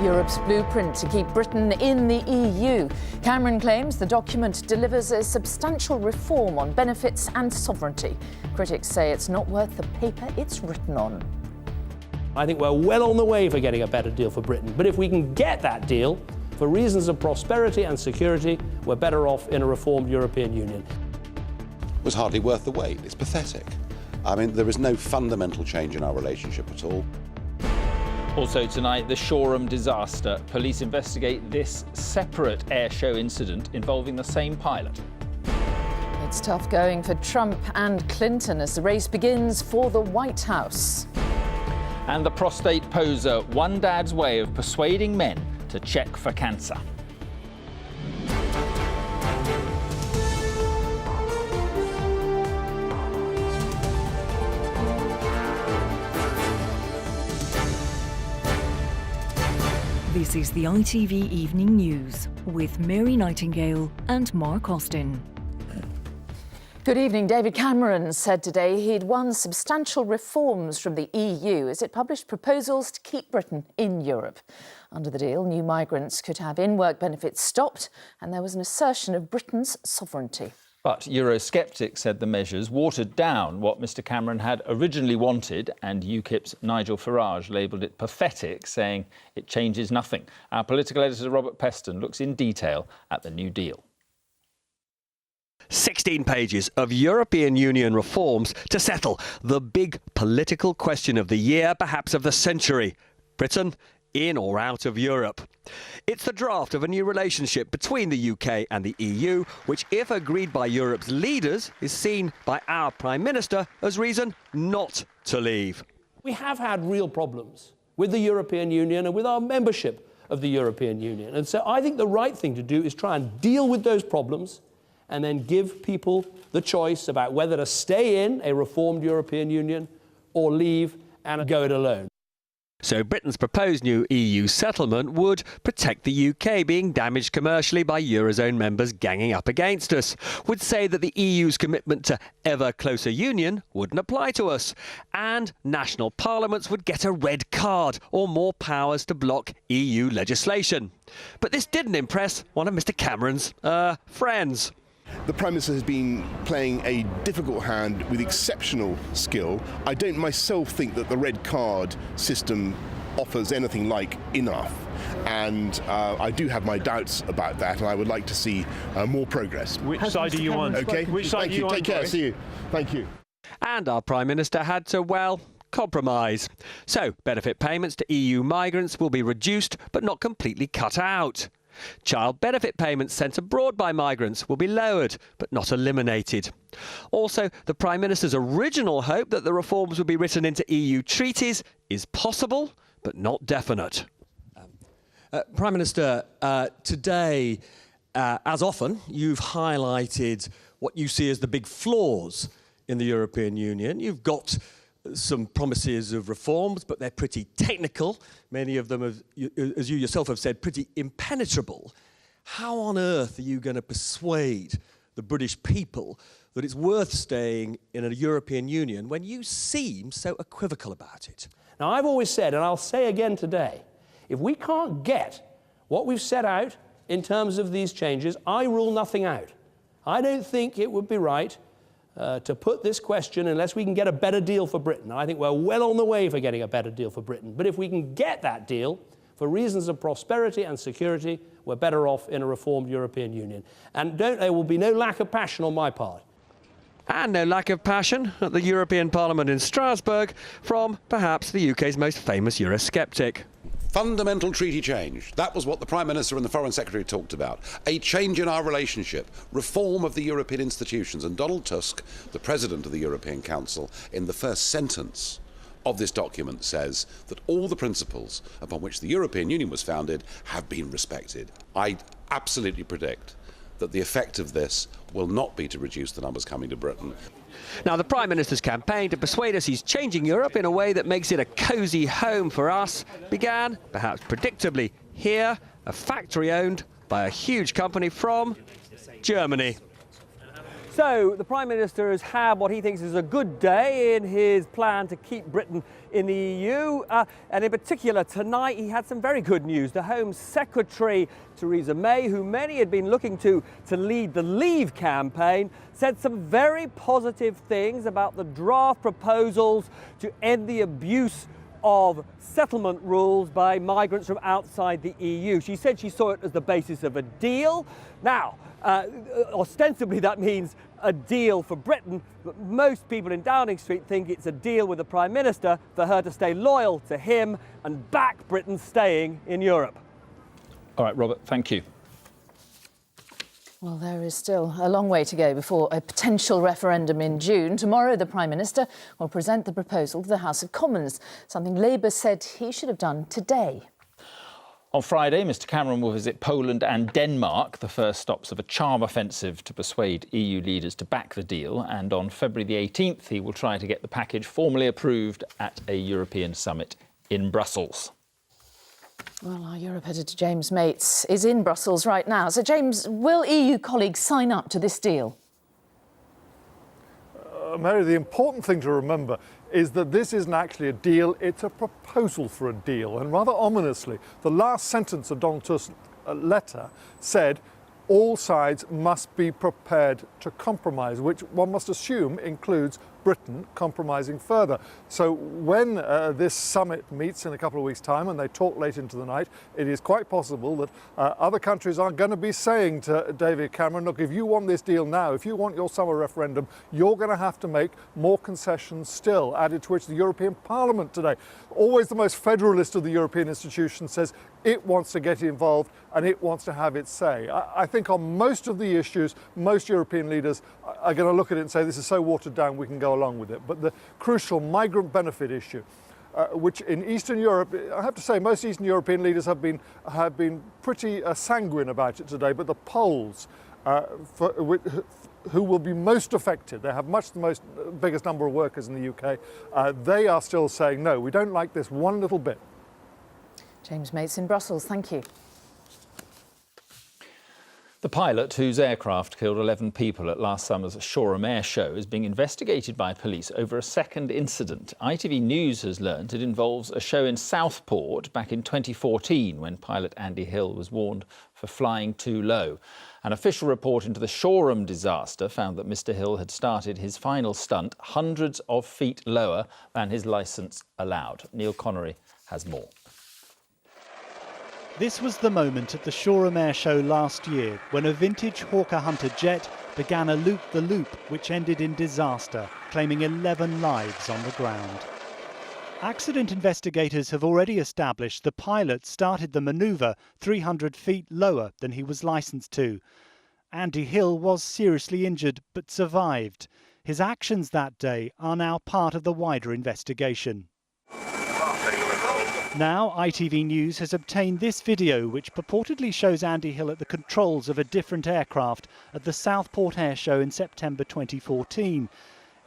Europe's blueprint to keep Britain in the EU. Cameron claims the document delivers a substantial reform on benefits and sovereignty. Critics say it's not worth the paper it's written on. I think we're well on the way for getting a better deal for Britain. But if we can get that deal, for reasons of prosperity and security, we're better off in a reformed European Union. It was hardly worth the wait. It's pathetic. I mean, there is no fundamental change in our relationship at all. Also tonight, the Shoreham disaster. Police investigate this separate air show incident involving the same pilot. It's tough going for Trump and Clinton as the race begins for the White House. And the prostate poser, one dad's way of persuading men to check for cancer. This is the ITV Evening News with Mary Nightingale and Mark Austin. Good evening. David Cameron said today he'd won substantial reforms from the EU as it published proposals to keep Britain in Europe. Under the deal, new migrants could have in-work benefits stopped, and there was an assertion of Britain's sovereignty. But Eurosceptics said the measures watered down what Mr Cameron had originally wanted, and UKIP's Nigel Farage labelled it pathetic, saying it changes nothing. Our political editor Robert Peston looks in detail at the new deal. 16 pages of European Union reforms to settle the big political question of the year, perhaps of the century. Britain in or out of Europe. It's the draft of a new relationship between the UK and the EU, which, if agreed by Europe's leaders, is seen by our Prime Minister as reason not to leave. We have had real problems with the European Union and with our membership of the European Union. And so I think the right thing to do is try and deal with those problems and then give people the choice about whether to stay in a reformed European Union or leave and go it alone. So Britain's proposed new EU settlement would protect the UK being damaged commercially by Eurozone members ganging up against us, would say that the EU's commitment to ever closer union wouldn't apply to us, and national parliaments would get a red card or more powers to block EU legislation. But this didn't impress one of Mr Cameron's friends. The Prime Minister has been playing a difficult hand with exceptional skill. I don't myself think that the red card system offers anything like enough. And I do have my doubts about that, and I would like to see more progress. Which side are you on? Okay. Which side are you on? Take care. See you. Thank you. And our Prime Minister had to, well, compromise. So benefit payments to EU migrants will be reduced but not completely cut out. Child benefit payments sent abroad by migrants will be lowered, but not eliminated. Also, the Prime Minister's original hope that the reforms would be written into EU treaties is possible, but not definite. Prime Minister, today, as often, you've highlighted what you see as the big flaws in the European Union. You've got some promises of reforms, but they're pretty technical. Many of them, as you yourself have said, pretty impenetrable. How on earth are you going to persuade the British people that it's worth staying in a European Union when you seem so equivocal about it? Now, I've always said, and I'll say again today, if we can't get what we've set out in terms of these changes, I rule nothing out. I don't think it would be right to put this question unless we can get a better deal for Britain. I think we're well on the way for getting a better deal for Britain. But if we can get that deal, for reasons of prosperity and security, we're better off in a reformed European Union. And there will be no lack of passion on my part. And no lack of passion at the European Parliament in Strasbourg from perhaps the UK's most famous Eurosceptic. Fundamental treaty change. That was what the Prime Minister and the Foreign Secretary talked about. A change in our relationship, reform of the European institutions. And Donald Tusk, the President of the European Council, in the first sentence of this document says that all the principles upon which the European Union was founded have been respected. I absolutely predict that the effect of this will not be to reduce the numbers coming to Britain. Now, the Prime Minister's campaign to persuade us he's changing Europe in a way that makes it a cosy home for us began, perhaps predictably, here, a factory owned by a huge company from Germany. So the Prime Minister has had what he thinks is a good day in his plan to keep Britain in the EU. And in particular, tonight he had some very good news. The Home Secretary, Theresa May, who many had been looking to lead the Leave campaign, said some very positive things about the draft proposals to end the abuse of settlement rules by migrants from outside the EU. She said she saw it as the basis of a deal. Now, ostensibly that means a deal for Britain, but most people in Downing Street think it's a deal with the Prime Minister for her to stay loyal to him and back Britain staying in Europe. All right, Robert, thank you. Well, there is still a long way to go before a potential referendum in June. Tomorrow, the Prime Minister will present the proposal to the House of Commons, something Labour said he should have done today. On Friday, Mr Cameron will visit Poland and Denmark, the first stops of a charm offensive to persuade EU leaders to back the deal. And on February the 18th, he will try to get the package formally approved at a European summit in Brussels. Well, our Europe editor James Mates is in Brussels right now. So, James, will EU colleagues sign up to this deal? Mary, the important thing to remember is that this isn't actually a deal, it's a proposal for a deal. And rather ominously, the last sentence of Donald Tusk's letter said all sides must be prepared to compromise, which one must assume includes Britain compromising further. So when this summit meets in a couple of weeks' time and they talk late into the night, it is quite possible that other countries are going to be saying to David Cameron, look, if you want this deal now, if you want your summer referendum, you're going to have to make more concessions still, added to which the European Parliament today, always the most federalist of the European institutions, says it wants to get involved and it wants to have its say. I think on most of the issues, most European leaders are going to look at it and say this is so watered down we can go along with it. But the crucial migrant benefit issue, which in Eastern Europe, I have to say most Eastern European leaders have been pretty sanguine about it today, but the Poles, who will be most affected, they have the biggest number of workers in the UK, they are still saying no, we don't like this one little bit. James Mates in Brussels, thank you. The pilot whose aircraft killed 11 people at last summer's Shoreham Air Show is being investigated by police over a second incident. ITV News has learnt it involves a show in Southport back in 2014 when pilot Andy Hill was warned for flying too low. An official report into the Shoreham disaster found that Mr Hill had started his final stunt hundreds of feet lower than his licence allowed. Neil Connery has more. This was the moment at the Shoreham Air Show last year when a vintage Hawker Hunter jet began a loop-the-loop which ended in disaster, claiming 11 lives on the ground. Accident investigators have already established the pilot started the manoeuvre 300 feet lower than he was licensed to. Andy Hill was seriously injured but survived. His actions that day are now part of the wider investigation. Now ITV News has obtained this video which purportedly shows Andy Hill at the controls of a different aircraft at the Southport Air Show in September 2014.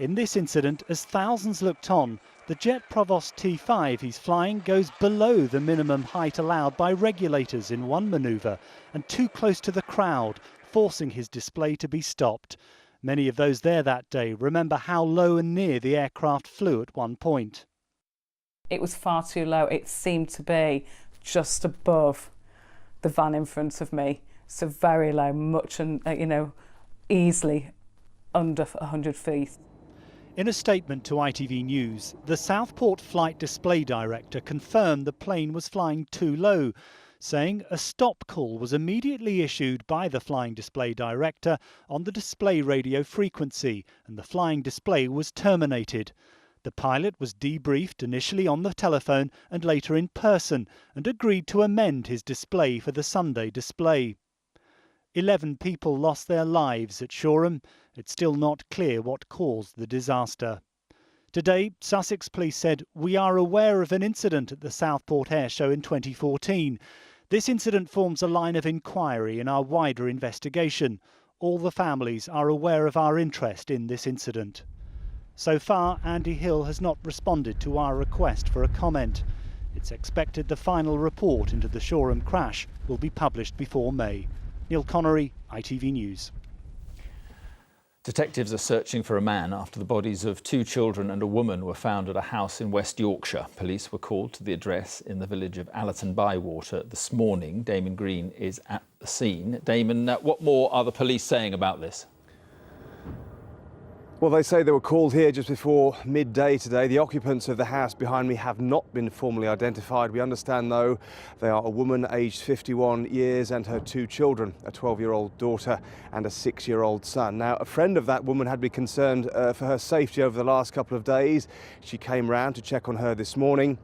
In this incident, as thousands looked on, the Jet Provost T5 he's flying goes below the minimum height allowed by regulators in one manoeuvre and too close to the crowd, forcing his display to be stopped. Many of those there that day remember how low and near the aircraft flew at one point. It was far too low. It seemed to be just above the van in front of me. So very low, much, easily under 100 feet. In a statement to ITV News, the Southport Flight Display Director confirmed the plane was flying too low, saying a stop call was immediately issued by the Flying Display Director on the display radio frequency and the flying display was terminated. The pilot was debriefed initially on the telephone and later in person and agreed to amend his display for the Sunday display. 11 people lost their lives at Shoreham. It's still not clear what caused the disaster. Today, Sussex Police said, "We are aware of an incident at the Southport Air Show in 2014. This incident forms a line of inquiry in our wider investigation. All the families are aware of our interest in this incident." So far, Andy Hill has not responded to our request for a comment. It's expected the final report into the Shoreham crash will be published before May. Neil Connery, ITV News. Detectives are searching for a man after the bodies of 2 children and a woman were found at a house in West Yorkshire. Police were called to the address in the village of Allerton Bywater this morning. Damon Green is at the scene. Damon, what more are the police saying about this? Well, they say they were called here just before midday today. The occupants of the house behind me have not been formally identified. We understand, though, they are a woman aged 51 years and her 2 children, a 12-year-old daughter and a 6-year-old son. Now, a friend of that woman had been concerned for her safety over the last couple of days. She came round to check on her this morning.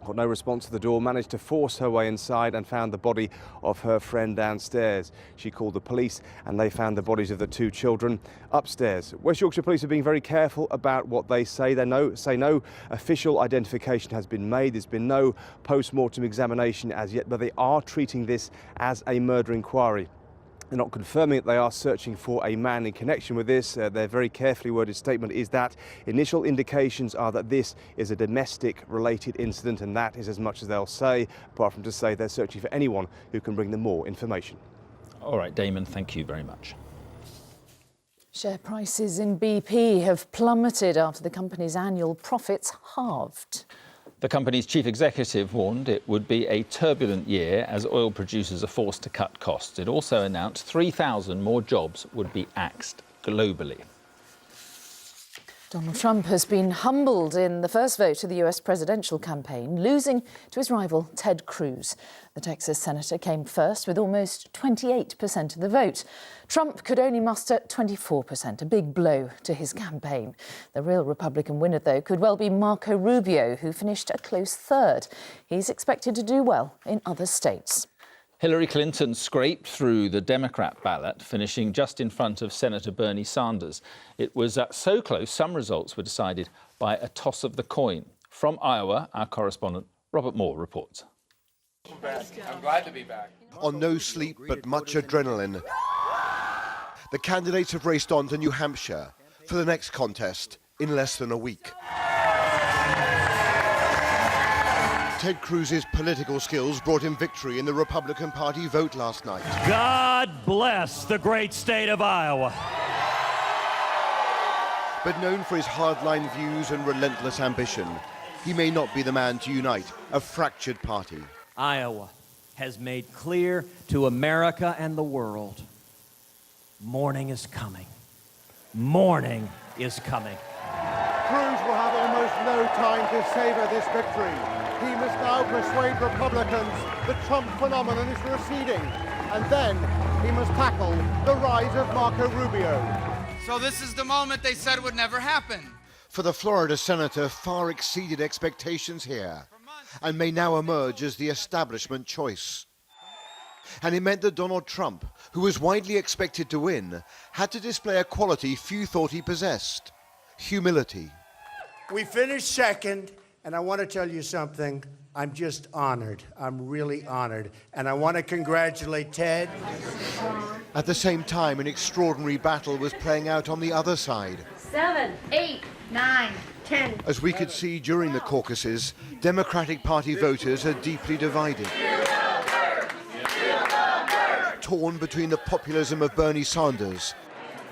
Got no response to the door, managed to force her way inside and found the body of her friend downstairs. She called the police and they found the bodies of the 2 children upstairs. West Yorkshire Police are being very careful about what they say. They say no official identification has been made. There's been no post-mortem examination as yet, but they are treating this as a murder inquiry. They're not confirming that they are searching for a man in connection with this. Their very carefully worded statement is that initial indications are that this is a domestic-related incident, and that is as much as they'll say, apart from to say they're searching for anyone who can bring them more information. All right, Damon, thank you very much. Share prices in BP have plummeted after the company's annual profits halved. The company's chief executive warned it would be a turbulent year as oil producers are forced to cut costs. It also announced 3,000 more jobs would be axed globally. Donald Trump has been humbled in the first vote of the US presidential campaign, losing to his rival Ted Cruz. The Texas senator came first with almost 28% of the vote. Trump could only muster 24%, a big blow to his campaign. The real Republican winner, though, could well be Marco Rubio, who finished a close third. He's expected to do well in other states. Hillary Clinton scraped through the Democrat ballot, finishing just in front of Senator Bernie Sanders. It was so close, some results were decided by a toss of the coin. From Iowa, our correspondent Robert Moore reports. I'm glad to be back. On no sleep but much adrenaline, the candidates have raced on to New Hampshire for the next contest in less than a week. Ted Cruz's political skills brought him victory in the Republican Party vote last night. God bless the great state of Iowa. But known for his hardline views and relentless ambition, he may not be the man to unite a fractured party. Iowa has made clear to America and the world, morning is coming. Morning is coming. Cruz will have almost no time to savor this victory. He must now persuade Republicans the Trump phenomenon is receding, and then he must tackle the rise of Marco Rubio. So this is the moment they said would never happen. For the Florida senator, far exceeded expectations here, and may now emerge as the establishment choice. And it meant that Donald Trump, who was widely expected to win, had to display a quality few thought he possessed: humility. We finished second, and I want to tell you something. I'm just honored. I'm really honored. And I want to congratulate Ted. At the same time, an extraordinary battle was playing out on the other side. 7, 8, 9, 10. As we could see during the caucuses, Democratic Party voters are deeply divided. Torn between the populism of Bernie Sanders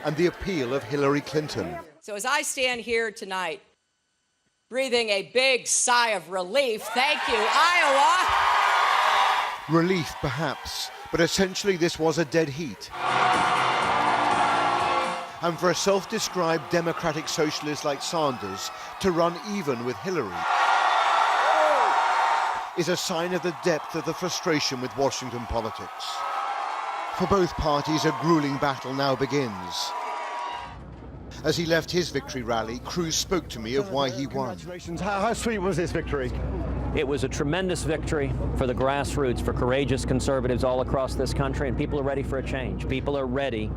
and the appeal of Hillary Clinton. So as I stand here tonight, breathing a big sigh of relief, thank you, Iowa. Relief, perhaps, but essentially this was a dead heat. And for a self-described democratic socialist like Sanders to run even with Hillary is a sign of the depth of the frustration with Washington politics. For both parties, a grueling battle now begins. As he left his victory rally, Cruz spoke to me of why he won. Congratulations. How sweet was this victory? It was a tremendous victory for the grassroots, for courageous conservatives all across this country, and people are ready for a change. People are ready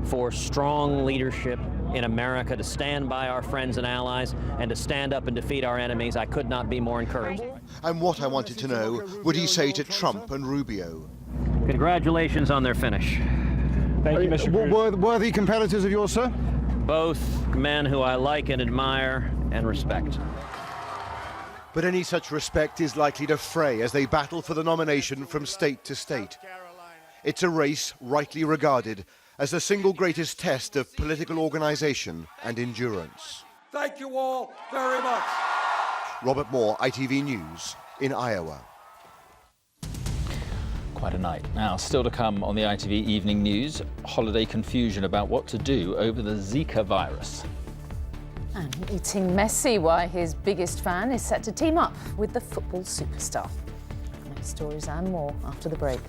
for strong leadership in America to stand by our friends and allies and to stand up and defeat our enemies. I could not be more encouraged. And what I wanted to know, would he say to Trump and Rubio? Congratulations on their finish. Thank you, Mr. Cruz. Worthy competitors of yours, sir? Both men who I like and admire and respect. But any such respect is likely to fray as they battle for the nomination from state to state. It's a race rightly regarded as the single greatest test of political organisation and endurance. Thank you all very much. Robert Moore, ITV News in Iowa. Quite a night. Now, still to come on the ITV Evening News, holiday confusion about what to do over the Zika virus. And meeting Messi, why his biggest fan is set to team up with the football superstar. Those stories and more after the break.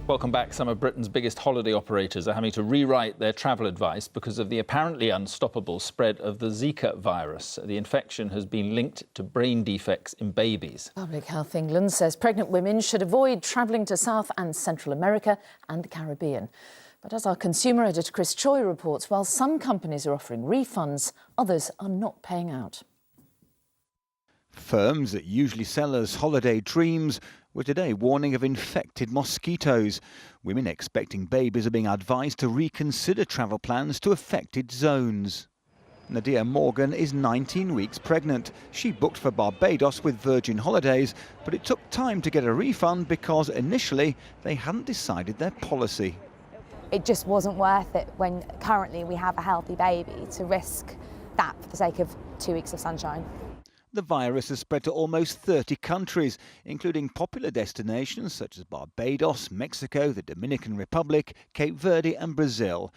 Welcome back. Some of Britain's biggest holiday operators are having to rewrite their travel advice because of the apparently unstoppable spread of the Zika virus. The infection has been linked to brain defects in babies. Public Health England says pregnant women should avoid travelling to South and Central America and the Caribbean. But as our consumer editor Chris Choi reports, while some companies are offering refunds, others are not paying out. Firms that usually sell us holiday dreams were today warning of infected mosquitoes. Women expecting babies are being advised to reconsider travel plans to affected zones. Nadia Morgan is 19 weeks pregnant. She booked for Barbados with Virgin Holidays, but it took time to get a refund because initially they hadn't decided their policy. It just wasn't worth it when currently we have a healthy baby to risk that for the sake of 2 weeks of sunshine. The virus has spread to almost 30 countries, including popular destinations such as Barbados, Mexico, the Dominican Republic, Cape Verde and Brazil.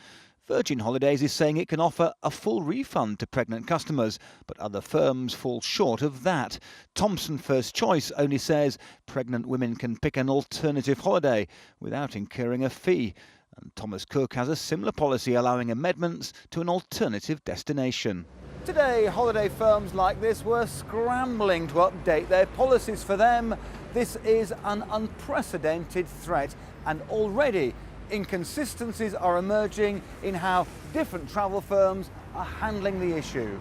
Virgin Holidays is saying it can offer a full refund to pregnant customers, but other firms fall short of that. Thomson First Choice only says pregnant women can pick an alternative holiday without incurring a fee. And Thomas Cook has a similar policy allowing amendments to an alternative destination. Today, holiday firms like this were scrambling to update their policies. For them, this is an unprecedented threat, and already inconsistencies are emerging in how different travel firms are handling the issue.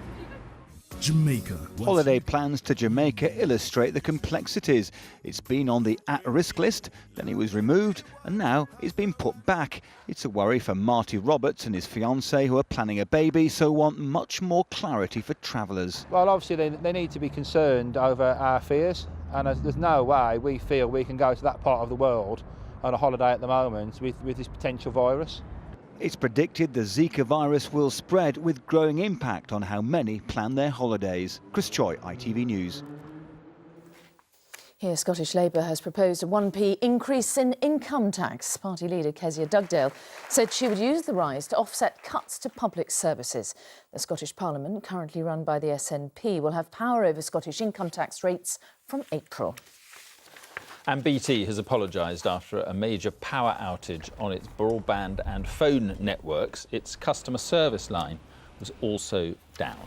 Jamaica. Holiday plans to Jamaica illustrate the complexities. It's been on the at-risk list, then it was removed, and now it's been put back. It's a worry for Marty Roberts and his fiancée, who are planning a baby, so want much more clarity for travellers. Well, obviously they need to be concerned over our fears, and there's no way we feel we can go to that part of the world on a holiday at the moment with this potential virus. It's predicted the Zika virus will spread, with growing impact on how many plan their holidays. Chris Choi, ITV News. Here, Scottish Labour has proposed a 1p increase in income tax. Party leader Kezia Dugdale said she would use the rise to offset cuts to public services. The Scottish Parliament, currently run by the SNP, will have power over Scottish income tax rates from April. And BT has apologised after a major power outage on its broadband and phone networks. Its customer service line was also down.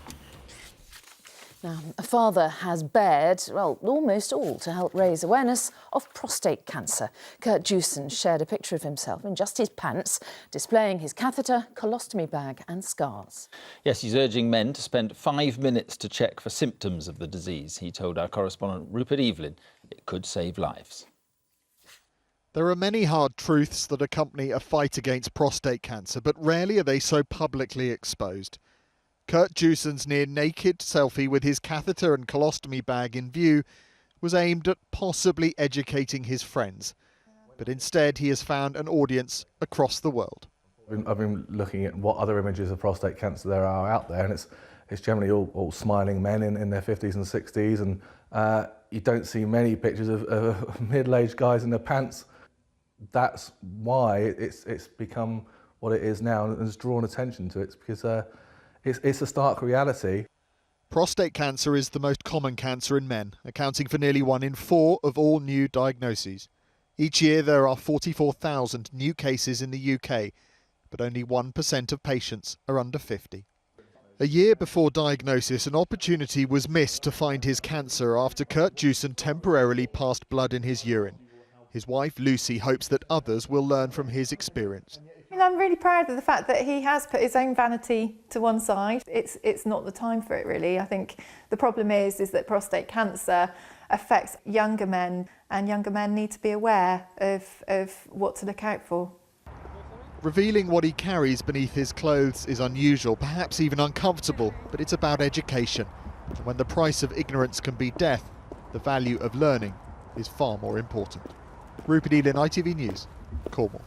Now, a father has bared, well, almost all to help raise awareness of prostate cancer. Kurt Jewson shared a picture of himself in just his pants, displaying his catheter, colostomy bag and scars. Yes, he's urging men to spend 5 minutes to check for symptoms of the disease. He told our correspondent Rupert Evelyn it could save lives. There are many hard truths that accompany a fight against prostate cancer, but rarely are they so publicly exposed. Kurt Jewson's near-naked selfie with his catheter and colostomy bag in view was aimed at possibly educating his friends. But instead, he has found an audience across the world. I've been looking at what other images of prostate cancer there are out there, and it's generally all smiling men in their 50s and 60s, and you don't see many pictures of middle-aged guys in their pants. That's why it's become what it is now and has drawn attention to it, because it's a stark reality. Prostate cancer is the most common cancer in men, accounting for nearly 1 in 4 of all new diagnoses. Each year there are 44,000 new cases in the UK, but only 1% of patients are under 50. A year before diagnosis, an opportunity was missed to find his cancer after Kurt Jewson temporarily passed blood in his urine. His wife Lucy hopes that others will learn from his experience. I'm really proud of the fact that he has put his own vanity to one side. It's not the time for it, really. I think the problem is that prostate cancer affects younger men, and younger men need to be aware of what to look out for. Revealing what he carries beneath his clothes is unusual, perhaps even uncomfortable, but it's about education. And when the price of ignorance can be death, the value of learning is far more important. Rupert Elin, ITV News, Cornwall.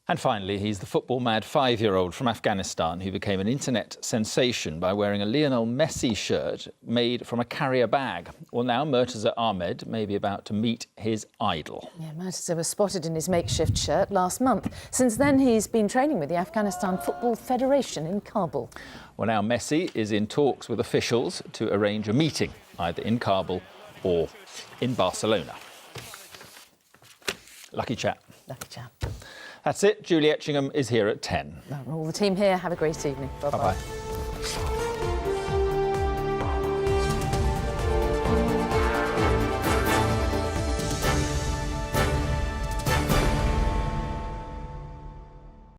And finally, he's the football-mad 5-year-old from Afghanistan who became an internet sensation by wearing a Lionel Messi shirt made from a carrier bag. Well, now Murtaza Ahmed may be about to meet his idol. Yeah, Murtaza was spotted in his makeshift shirt last month. Since then, he's been training with the Afghanistan Football Federation in Kabul. Well, now Messi is in talks with officials to arrange a meeting, either in Kabul or in Barcelona. Lucky chap. Lucky chap. That's it. Julie Etchingham is here at 10. All the team here, have a great evening. Bye-bye. Bye-bye.